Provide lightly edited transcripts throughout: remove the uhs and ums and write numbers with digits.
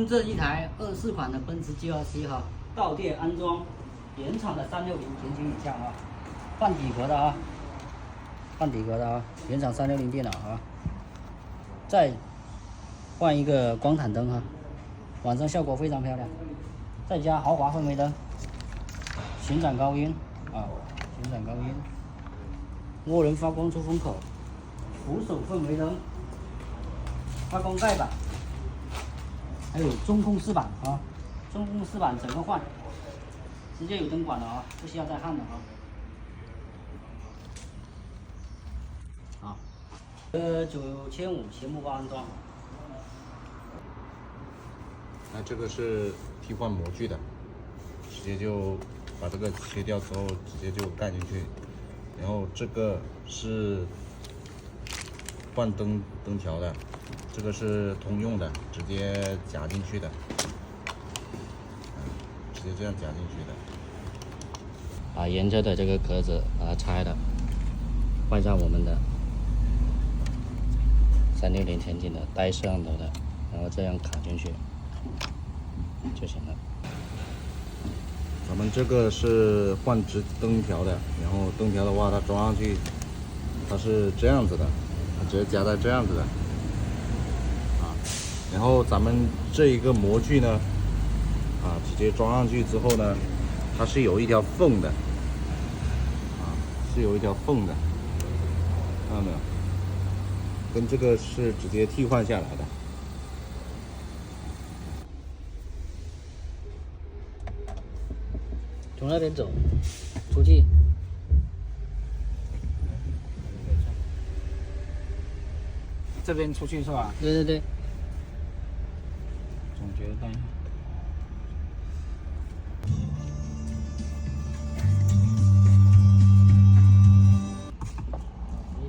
这一台24款的奔驰 GLC 哈，到店安装，原厂的360全景影像啊，换底格的啊，原厂360电脑啊，再换一个光毯灯啊，晚上效果非常漂亮，再加豪华氛围灯，旋转高音啊，涡轮发光出风口，扶手氛围灯，发光盖板。还有中控饰板啊，中控饰板整个换，直接有灯管了啊，不需要再焊了啊。9500全部包安装。那这个是替换模具的，直接就把这个切掉之后，直接就盖进去。然后这个是换灯条的。这个是通用的，直接夹进去的，直接这样夹进去的。把沿着的这个格子把它拆了，换上我们的360全景的带摄像头的，然后这样卡进去就行了。咱们这个是换直灯条的，然后灯条的话，它装上去，它是这样子的，它直接夹在这样子的。然后咱们这一个模具呢，直接装上去之后呢，它是有一条缝的，是有一条缝的，看到没有？跟这个是直接替换下来的。从那边走，出去。这边出去是吧？对对对。总觉得你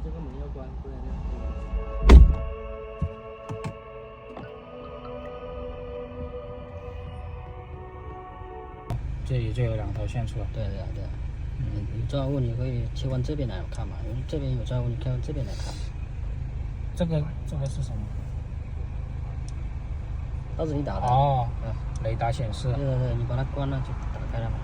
这个门要关，不然这里就有2条线出来。对。有障碍物你可以切换这边来看嘛，因为这边有障碍物，你看这边来看。这个是什么？刀子你打的。哦，雷达显示。对，你把它关了就打开了嘛。